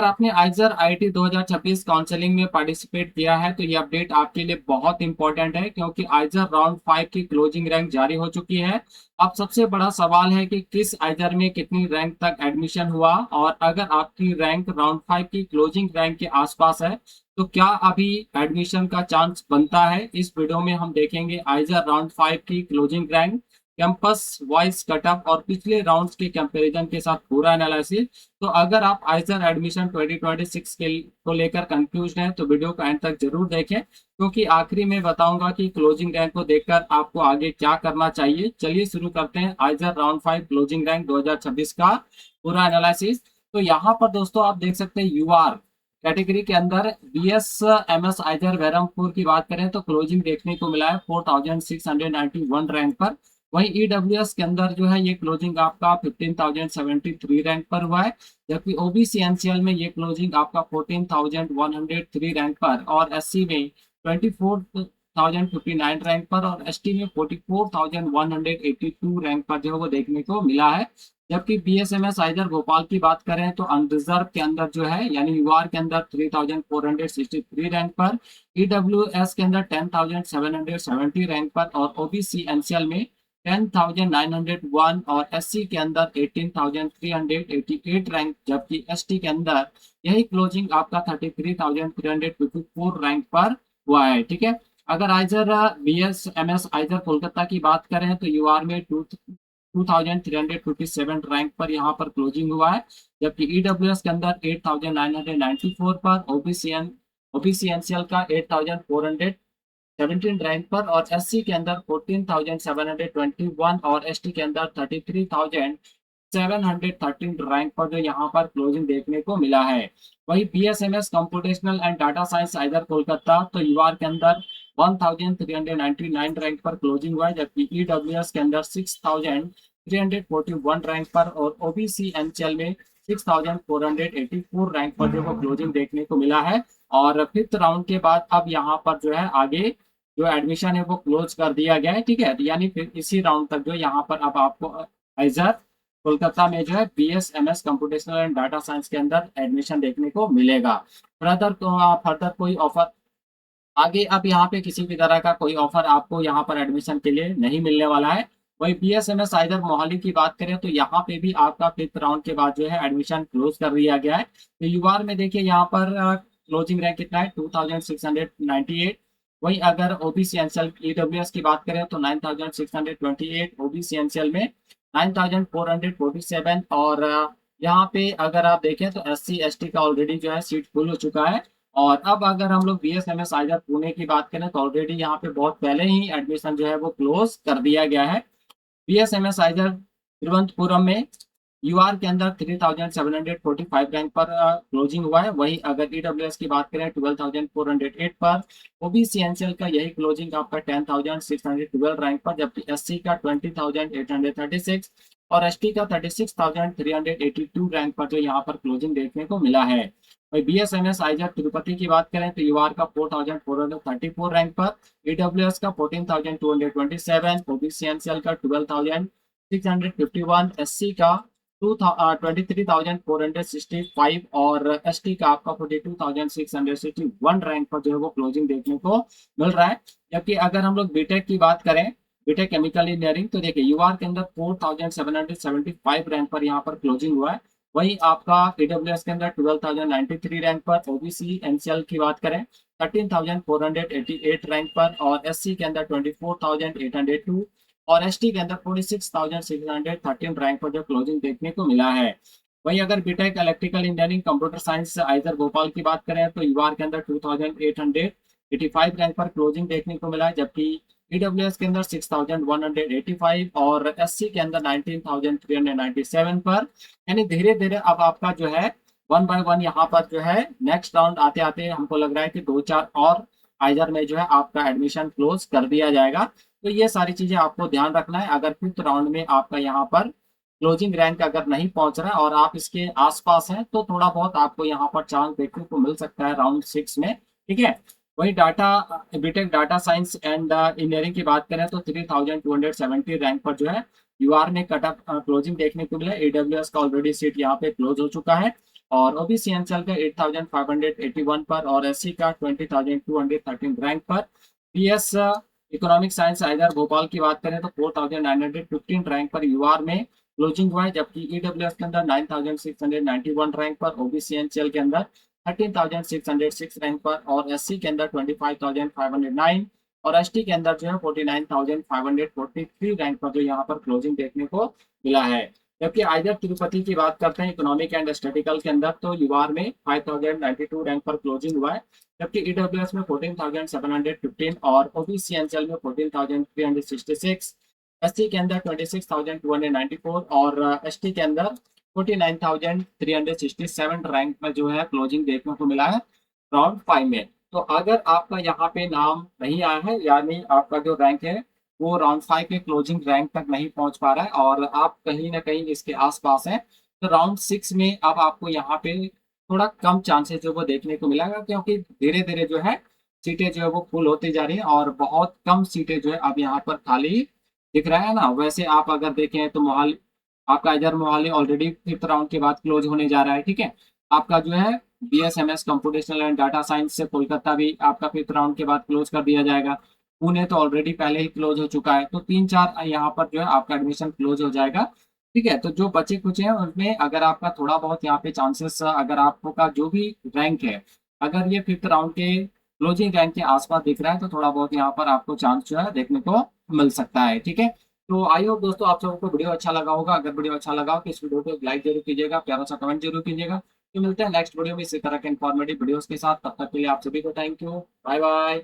अगर आपने आइजर IT 2026 counselling में पार्टिसिपेट किया है तो ये अपडेट आपके लिए बहुत इंपॉर्टेंट है, क्योंकि आइजर राउंड 5 की क्लोजिंग रैंक जारी हो चुकी है। अब सबसे बड़ा सवाल है कि किस आइजर में कितनी रैंक तक एडमिशन हुआ, और अगर आपकी रैंक राउंड 5 की क्लोजिंग रैंक के आसपास है तो क्या अभी एडमिशन का चांस बनता है। इस वीडियो में हम देखेंगे आइजर राउंड 5 की closing rank, campus wise cutoff और पिछले राउंड्स के कंपैरिजन के साथ पूरा एनालिसिस। तो अगर आप आइजर एडमिशन 2026 के को लेकर कंफ्यूज हैं तो वीडियो को एंड तक जरूर देखें, क्योंकि आखिरी में बताऊंगा कि क्लोजिंग रैंक को देखकर आपको आगे क्या करना चाहिए। चलिए शुरू करते हैं आइजर राउंड 5 क्लोजिंग रैंक 2026 का पूरा एनालिसिस। तो यहाँ पर दोस्तों आप देख सकते हैं यूआर कैटेगरी के अंदर BSMS आइजर बहरमपुर की बात करें तो क्लोजिंग देखने को मिला है 4691 रैंक पर। वहीं ईडब्ल्यूएस के अंदर जो है ये क्लोजिंग आपका 15073 रैंक पर हुआ है, जबकि ओबीसी एनसीएल में ये क्लोजिंग आपका 14103 रैंक पर, और एससी में 24059 रैंक पर, और एसटी में 44182 रैंक पर जो है वो देखने को मिला है। जबकि बीएसएमएस आइजर भोपाल की बात करें तो अनरिजर्व के अंदर जो है यानी यूआर के अंदर 3463 रैंक पर, ईडब्ल्यूएस के अंदर 10770 रैंक पर, और ओबीसी एनसीएल में 10,901, और एससी के अंदर 18,388 रैंक, जबकि एसटी के अंदर यही क्लोजिंग आपका 33,354 रैंक पर हुआ है। ठीक है। अगर आइजर बीएसएमएस आइजर कोलकाता की बात करें तो यूआर में 2357 रैंक पर यहाँ पर क्लोजिंग हुआ है, जबकि ईडब्ल्यूएस के अंदर 8994 पर, ओबीसीएनसीएल का 8417 रैंक पर, और एससी के अंदर 14721, और एसटी के अंदर 33713 रैंक पर जो यहाँ पर क्लोजिंग देखने को मिला है। वही BSMS computational and data science either Kolkata तो यूआर के अंदर 1399 रैंक पर क्लोजिंग हुआ है, जबकि ईडब्ल्यूएस के अंदर 6341 रैंक पर, और ओबीसी एनसीएल में 6484 रैंक पर जो क्लोजिंग देखने को मिला है। और फिफ्थ राउंड के बाद अब यहाँ पर जो है आगे जो एडमिशन है वो क्लोज कर दिया गया है। ठीक है, यानी फिर इसी राउंड तक जो यहाँ पर अब आपको आइजर कोलकाता में जो है BSMS computational and data science के अंदर एडमिशन देखने को मिलेगा। फर्दर कोई ऑफर आगे अब यहाँ पे किसी भी तरह का कोई ऑफर आपको यहाँ पर एडमिशन के लिए नहीं मिलने वाला है। वही बीएसएमएस आइदर मोहाली की बात करें तो यहाँ पे भी आपका फिफ्थ राउंड के बाद जो है एडमिशन क्लोज कर दिया गया है। तो यूआर में देखिए यहाँ पर क्लोजिंग रैंक कितना है 2698। वही अगर ओबीसी एनसीएल ईडब्ल्यूएस की बात करें तो 9628, ओबीसी एनसीएल में 9447, और यहाँ पे अगर आप देखें तो एससी एसटी का ऑलरेडी जो है सीट फुल हो चुका है। और अब अगर हम लोग बीएसएमएस आइजर पुणे की बात करें तो ऑलरेडी यहाँ पे बहुत पहले ही एडमिशन जो है वो क्लोज कर दिया गया है। बीएसएमएस आइजर तिरुवनंतपुरम में यूआर के अंदर 3745 रैंक पर क्लोजिंग हुआ है। वही अगर ईडब्ल्यूएस की बात करें 12408 पर, ओबीसी एनसीएल का यही क्लोजिंग आपका 10612 रैंक पर, जबकि एससी का 20836 और एसटी का 36382 रैंक पर जो यहाँ पर क्लोजिंग देखने को मिला है। वही बीएसएमएस आइजर तिरुपति की बात करें तो यूआर का 4434 रैंक पर, ईडब्ल्यूएस का 14227, ओबीसी एनसीएल का 12651, एससी का 23,465, और एसटी का आपका 42,661 रैंक पर जो है वो क्लोजिंग देखने को मिल रहा है। जबकि अगर हम लोग बीटेक की बात करें, बीटेक केमिकल इंजीनियरिंग, तो देखिए यूआर के अंदर 4775 रैंक पर यहाँ पर क्लोजिंग हुआ है। वही आपका ईडब्ल्यूएस के अंदर 12093 रैंक पर, ओबीसी एनसीएल की बात करें 13488 रैंक पर, और एससी के अंदर 24802, और एसटी के अंदर 46613 रैंक पर जो क्लोजिंग देखने को मिला है। वही अगर BTech electrical engineering computer science IISER Bhopal की बात करें तो यूआर के अंदर 2885 रैंक पर क्लोजिंग देखने को मिला है, जबकि ईडब्ल्यूएस के अंदर 6185, और एससी के अंदर 19397 पर। यानी धीरे धीरे अब आपका जो है वन बाय वन यहाँ पर जो है नेक्स्ट राउंड आते आते हमको लग रहा है कि दो चार और आइजर में जो है आपका एडमिशन क्लोज कर दिया जाएगा। तो ये सारी चीजें आपको ध्यान रखना है। अगर फिफ्थ राउंड में आपका यहाँ पर क्लोजिंग रैंक अगर नहीं पहुंच रहा है और आप इसके आसपास हैं तो थोड़ा बहुत आपको यहाँ पर चांस देखने को मिल सकता है राउंड 6 में। ठीक है। वही BTech data science and engineering की बात करें तो 3270 रैंक पर जो है यूआर में कटअप क्लोजिंग देखने को मिला। एडब्ल्यूएस का ऑलरेडी सीट यहाँ पे क्लोज हो चुका है। और ओबीसी एनसीएल का 8581 पर और एससी का 20213 रैंक पर। BS economic science IISER Bhopal की बात करें तो 4915 रैंक पर यूआर में क्लोजिंग हुआ है, जबकि ईडब्ल्यूएस के अंदर 9691 रैंक पर, ओबीसी एनसीएल के अंदर 13606 रैंक पर और एससी के अंदर 25509 और एसटी के अंदर जो है 49543 रैंक पर जो यहाँ पर क्लोजिंग देखने को मिला है। जबकि आइदर तिरुपति की बात करते हैं इकोनॉमिक एंड स्टैटिकल के अंदर तो यूआर में 5092 रैंक पर क्लोजिंग हुआ है, जबकि ईडब्ल्यूएस में 14715 और ओबीसीएनसीएल में 14366, एससी के अंदर 26294 और एसटी के अंदर 49367 रैंक में जो है क्लोजिंग देखने को मिला है राउंड 5 में। तो अगर आपका यहाँ पे नाम नहीं आया है यानी आपका जो रैंक है वो राउंड 5 के क्लोजिंग रैंक तक नहीं पहुंच पा रहा है और आप कहीं ना कहीं इसके आसपास हैं, तो राउंड 6 में अब आपको यहाँ पे थोड़ा कम चांसेस जो वो देखने को मिलेगा, क्योंकि धीरे धीरे जो है सीटें जो है वो फुल होती जा रही है और बहुत कम सीटें जो है अब यहाँ पर खाली दिख रहा है ना। वैसे आप अगर देखें तो मोहाली, आपका इधर मोहाली ऑलरेडी फिफ्थ राउंड के बाद क्लोज होने जा रहा है, ठीक है। आपका जो है BSMS computational and data science से कोलकाता भी आपका फिफ्थ राउंड के बाद क्लोज कर दिया जाएगा। पुणे तो ऑलरेडी पहले ही क्लोज हो चुका है, तो 3-4 यहाँ पर जो है आपका एडमिशन क्लोज हो जाएगा, ठीक है। तो जो बचे कुछ हैं उनमें अगर आपका थोड़ा बहुत यहाँ पे चांसेस, अगर आपका जो भी रैंक है अगर ये फिफ्थ राउंड के क्लोजिंग रैंक के आसपास दिख रहा है तो थोड़ा बहुत यहाँ पर आपको चांस जो है देखने को मिल सकता है, ठीक है। तो आई होप दोस्तों आप सबको वीडियो अच्छा लगा होगा। अगर वीडियो अच्छा लगा हो तो इस वीडियो को लाइक जरूर कीजिएगा, प्यारा सा कमेंट जरूर कीजिएगा। तो मिलते हैं नेक्स्ट वीडियो में इसी तरह के इन्फॉर्मेटिव वीडियोस के साथ, तब तक के लिए आप सभी को थैंक यू, बाय बाय।